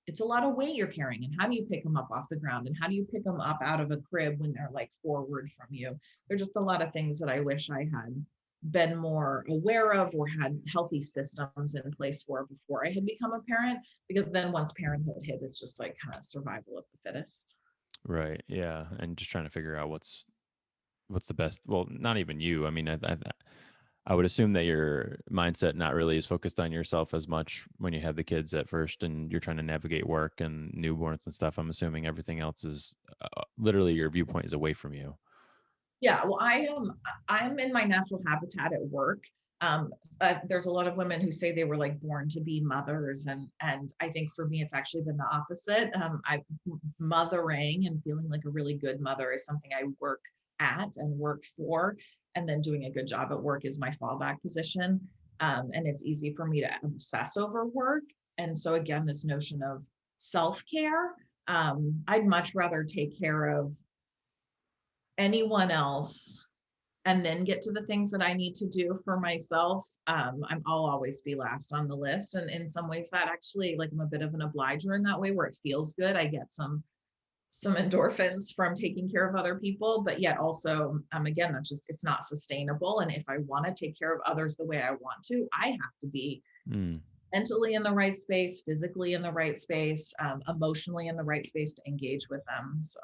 it's a lot of weight you're carrying. And how do you pick them up off the ground? And how do you pick them up out of a crib when they're like forward from you? There's just a lot of things that I wish I had been more aware of or had healthy systems in place for before I had become a parent. Because then once parenthood hit, it's just like kind of survival of the fittest. Right. Yeah. And just trying to figure out what's the best. Well, not even you. I mean, I would assume that your mindset not really is focused on yourself as much when you have the kids at first and you're trying to navigate work and newborns and stuff. I'm assuming everything else is literally your viewpoint is away from you. Yeah, well, I'm in my natural habitat at work. There's a lot of women who say they were like born to be mothers, and I think for me it's actually been the opposite. I mothering and feeling like a really good mother is something I work at and work for, and then doing a good job at work is my fallback position. And it's easy for me to obsess over work, and so again, this notion of self-care. I'd much rather take care of anyone else and then get to the things that I need to do for myself. I'll always be last on the list. And in some ways that actually, like I'm a bit of an obliger in that way where it feels good. I get some endorphins from taking care of other people, but yet also, again, that's just, it's not sustainable. And if I want to take care of others the way I want to, I have to be Mm. mentally in the right space, physically in the right space, emotionally in the right space to engage with them. So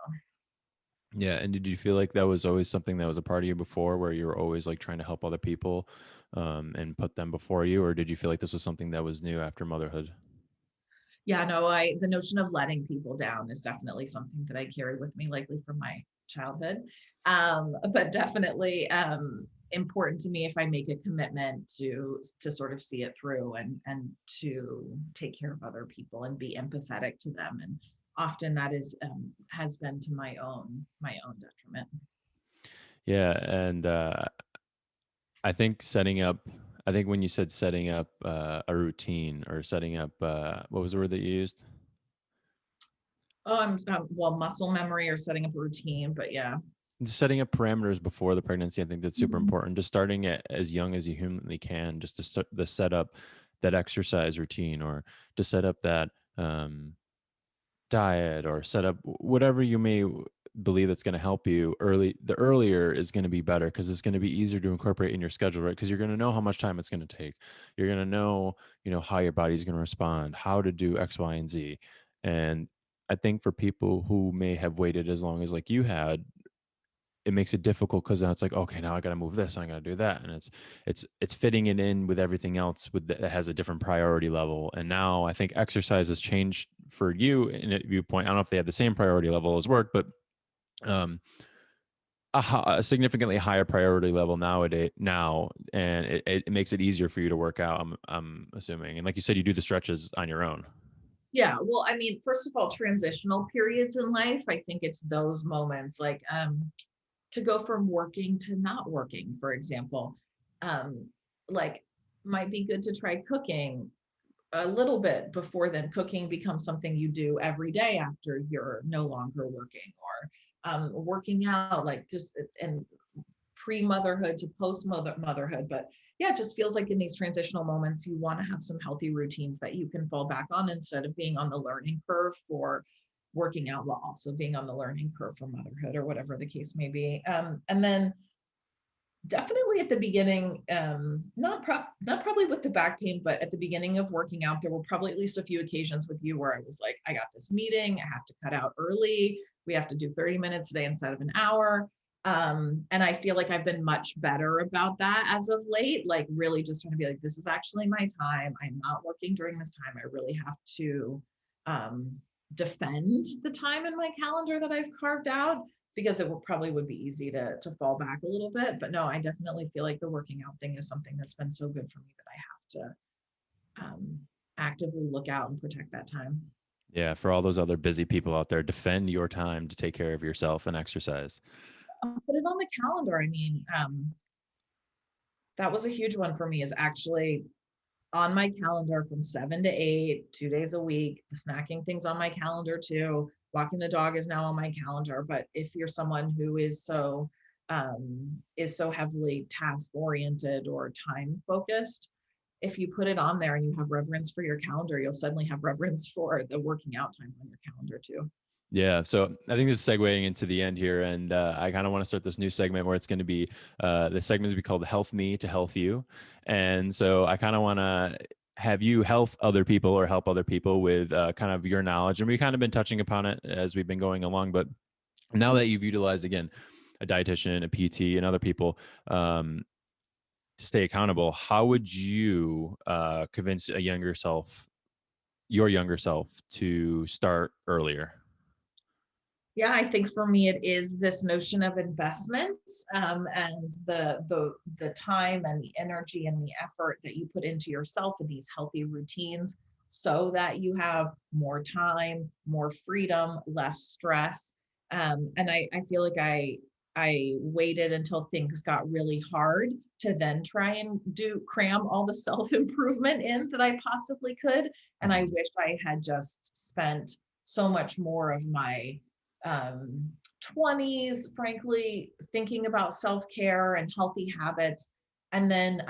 Yeah. And did you feel like that was always something that was a part of you before where you were always like trying to help other people and put them before you? Or did you feel like this was something that was new after motherhood? yeah, no, the notion of letting people down is definitely something that I carry with me, likely from my childhood. But definitely important to me if I make a commitment to sort of see it through and to take care of other people and be empathetic to them. And often that is has been to my own detriment. Yeah. And I think when you said setting up a routine or setting up, what was the word that you used? Oh, I'm well, muscle memory or setting up a routine, but yeah. Just setting up parameters before the pregnancy, I think that's super Mhm. important. Just starting at as young as you humanly can, just to start the set up that exercise routine or to set up that diet or set up whatever you may believe that's going to help you the earlier is going to be better, because it's going to be easier to incorporate in your schedule, right? Because you're going to know how much time it's going to take. You're going to know, how your body's going to respond, how to do X, Y, and Z. And I think for people who may have waited as long as like you had, it makes it difficult, because then it's like, okay, now I got to move this, I got to do that, and it's fitting it in with everything else that has a different priority level. And now I think exercise has changed for you in a viewpoint. I don't know if they have the same priority level as work, but um, a significantly higher priority level now, and it makes it easier for you to work out. I'm assuming, and like you said, you do the stretches on your own. Yeah, well, I mean, first of all, transitional periods in life, I think it's those moments like to go from working to not working, for example. Um, like might be good to try cooking a little bit before then cooking becomes something you do every day after you're no longer working, or working out, like just and pre-motherhood to post-motherhood. But yeah, it just feels like in these transitional moments, you want to have some healthy routines that you can fall back on instead of being on the learning curve for working out while also being on the learning curve for motherhood or whatever the case may be. And then definitely at the beginning, not probably with the back pain, but at the beginning of working out, there were probably at least a few occasions with you where I was like, I got this meeting, I have to cut out early. We have to do 30 minutes a day instead of an hour. And I feel like I've been much better about that as of late, like really just trying to be like, this is actually my time. I'm not working during this time. I really have to um, defend the time in my calendar that I've carved out, because it probably would be easy to fall back a little bit. But no, I definitely feel like the working out thing is something that's been so good for me that I have to actively look out and protect that time. Yeah, for all those other busy people out there, defend your time to take care of yourself and exercise. Put it on the calendar. I mean, that was a huge one for me, is actually on my calendar from 7 to 8, 2 days a week. The snacking things on my calendar too. Walking the dog is now on my calendar. But if you're someone who is so heavily task oriented or time focused, if you put it on there and you have reverence for your calendar, you'll suddenly have reverence for the working out time on your calendar too. Yeah, so I think this is segueing into the end here, and I kind of want to start this new segment where it's going to be this segment is be called "Health Me to Health You," and so I kind of want to have you health other people or help other people with kind of your knowledge, and we've kind of been touching upon it as we've been going along, but now that you've utilized again a dietitian, a PT, and other people to stay accountable, how would you convince your younger self, to start earlier? Yeah, I think for me it is this notion of investments, and the time and the energy and the effort that you put into yourself in these healthy routines, so that you have more time, more freedom, less stress. And I feel like I waited until things got really hard to then try and do cram all the self improvement in that I possibly could. And I Mhm. wish I had just spent so much more of my um, 20s, frankly, thinking about self-care and healthy habits. And then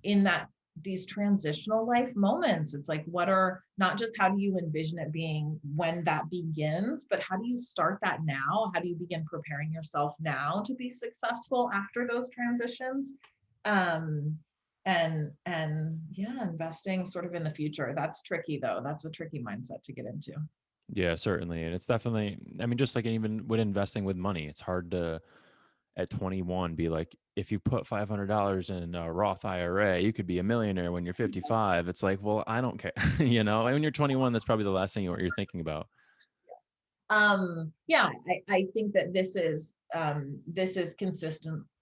in that, these transitional life moments, it's like, what are not just how do you envision it being when that begins, but how do you start that now? How do you begin preparing yourself now to be successful after those transitions? Um, and yeah, investing sort of in the future. That's tricky though. That's a tricky mindset to get into. Yeah, certainly. And it's definitely, I mean, just like even with investing with money, it's hard to, at 21, be like, if you put $500 in a Roth IRA, you could be a millionaire when you're 55. It's like, well, I don't care. When you're 21, that's probably the last thing you're thinking about. Yeah, I think that this is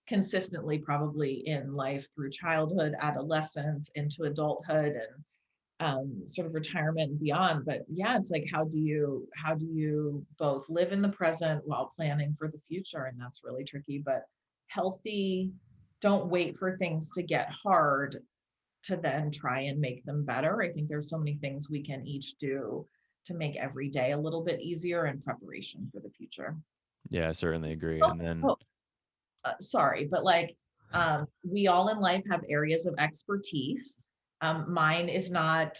consistently probably in life through childhood, adolescence, into adulthood, and sort of retirement and beyond. But yeah, it's like how do you both live in the present while planning for the future? And that's really tricky. But healthy, don't wait for things to get hard to then try and make them better. I think there's so many things we can each do to make every day a little bit easier in preparation for the future. Yeah, I certainly agree. Oh, And then, oh, sorry, but like we all in life have areas of expertise. Mine is not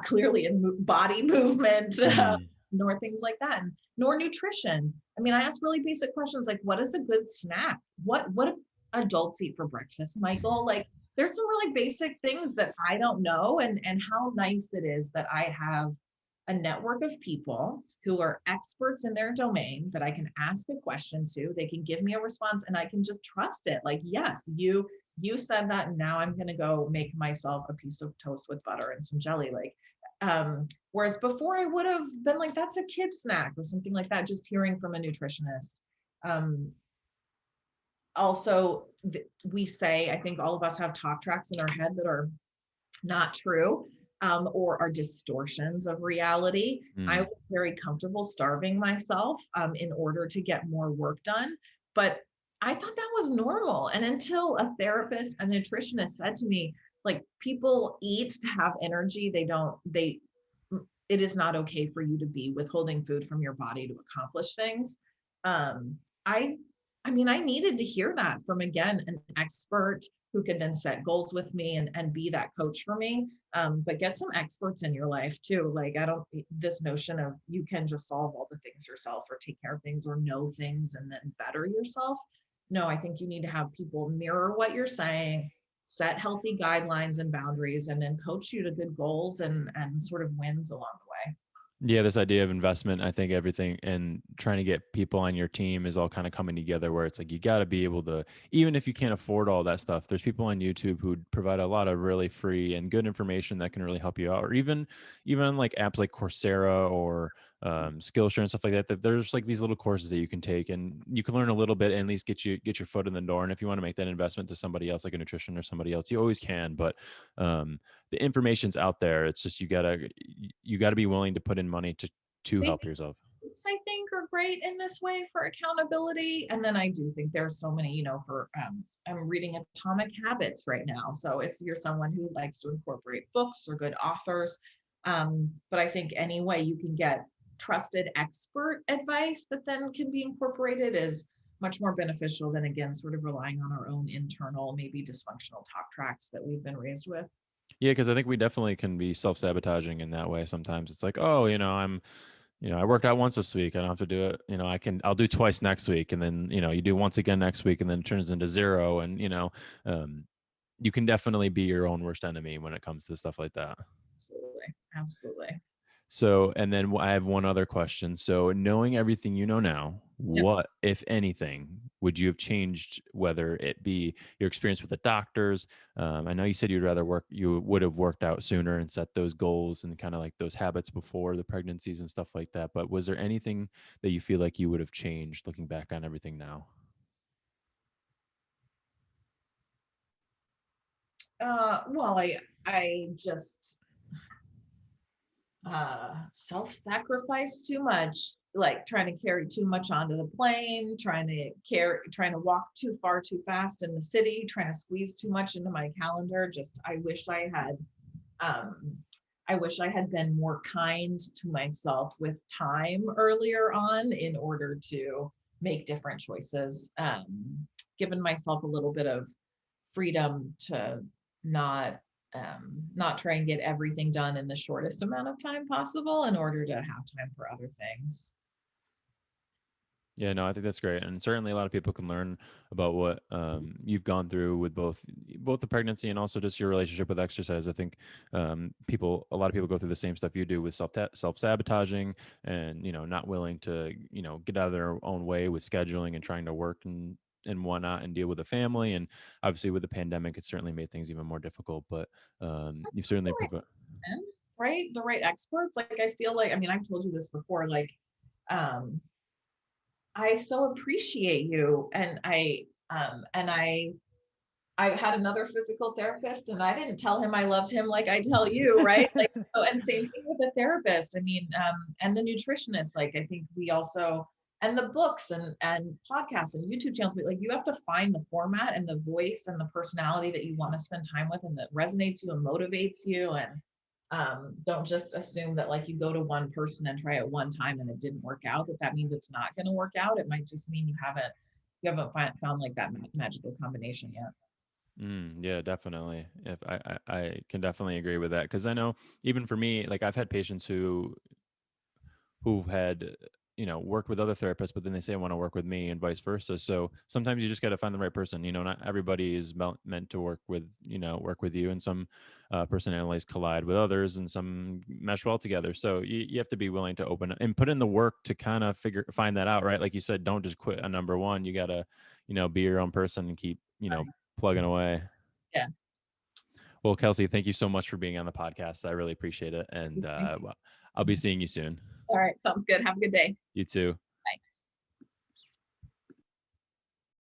clearly in body movement, mm, nor things like that, and nor nutrition. I mean, I ask really basic questions like, what is a good snack? What do adults eat for breakfast, Michael? Like, there's some really basic things that I don't know, and how nice it is that I have a network of people who are experts in their domain that I can ask a question to. They can give me a response and I can just trust it. Like, yes, you said that, and now I'm going to go make myself a piece of toast with butter and some jelly. Like, whereas before I would have been like, that's a kid snack or something like that, just hearing from a nutritionist. Um, Also, we say, I think all of us have talk tracks in our head that are not true, or are distortions of reality. I Mm. was very comfortable starving myself in order to get more work done, but I thought that was normal. And until a therapist, a nutritionist said to me, like, people eat to have energy. It is not okay for you to be withholding food from your body to accomplish things. Um, I, I mean, I needed to hear that from, again, an expert who could then set goals with me and be that coach for me. But get some experts in your life too. Like, I don't, this notion of you can just solve all the things yourself or take care of things or know things and then better yourself. No, I think you need to have people mirror what you're saying, set healthy guidelines and boundaries, and then coach you to good goals and sort of wins along the way. Yeah, this idea of investment, I think everything and trying to get people on your team is all kind of coming together where it's like you got to be able to, even if you can't afford all that stuff, there's people on YouTube who provide a lot of really free and good information that can really help you out. Or even like apps like Coursera or Skillshare and stuff like that, that there's like these little courses that you can take and you can learn a little bit and at least get your foot in the door. And if you want to make that investment to somebody else, like a nutrition or somebody else, you always can. But um, the information's out there. It's just you gotta be willing to put in money to help Basic yourself. groups, I think, are great in this way for accountability. And then I do think there's so many, for I'm reading Atomic Habits right now. So if you're someone who likes to incorporate books or good authors, but I think any way you can get trusted expert advice that then can be incorporated is much more beneficial than, again, sort of relying on our own internal, maybe dysfunctional talk tracks that we've been raised with. Yeah, because I think we definitely can be self-sabotaging in that way sometimes. It's like, "Oh, I worked out once this week. I don't have to do it. I'll do twice next week." And then, you do once again next week and then it turns into 0 and, um, you can definitely be your own worst enemy when it comes to stuff like that. Absolutely. Absolutely. So, and then I have one other question. So, knowing everything you know now, Yep. what, if anything, would you have changed, whether it be your experience with the doctors? I know you said you would have worked out sooner and set those goals and kind of like those habits before the pregnancies and stuff like that. But was there anything that you feel like you would have changed looking back on everything now? Well, I just self-sacrifice too much, like trying to carry too much onto the plane, trying to walk too far too fast in the city, trying to squeeze too much into my calendar. Just um I wish I had been more kind to myself with time earlier on in order to make different choices. Given myself a little bit of freedom to not not try and get everything done in the shortest amount of time possible in order to have time for other things. Yeah, no, I think that's great, and certainly a lot of people can learn about what you've gone through with both the pregnancy and also just your relationship with exercise. I think a lot of people go through the same stuff you do with self sabotaging and not willing to get out of their own way with scheduling and trying to work and whatnot and deal with the family. And obviously with the pandemic, it certainly made things even more difficult. But you've certainly provided. Right, the right experts. Like, I feel like, I mean, I've told you this before, like, um I so appreciate you, and I had another physical therapist, and I didn't tell him I loved him like I tell you, right? Like, oh, and same thing with the therapist. I mean, and the nutritionist. Like, I think we also, and the books and podcasts and YouTube channels. But like, you have to find the format and the voice and the personality that you want to spend time with, and that resonates you and motivates you. And don't just assume that, like, you go to one person and try it one time and it didn't work out. That means it's not going to work out. It might just mean you haven't found like that magical combination yet. Yeah, definitely. If I can definitely agree with that because I know even for me, like I've had patients who who had, worked with other therapists, but then they say I want to work with me and vice versa. So sometimes you just got to find the right person. Not everybody is meant to work with you, and some personalities collide with others, and some mesh well together. So you have to be willing to open and put in the work to kind of find that out, right? Like you said, don't just quit a number one. You got to, be your own person and keep, plugging away. Yeah. Well, Kelsey, thank you so much for being on the podcast. I really appreciate it. And Thanks. well, I'll be seeing you soon. All right. Sounds good. Have a good day. You too.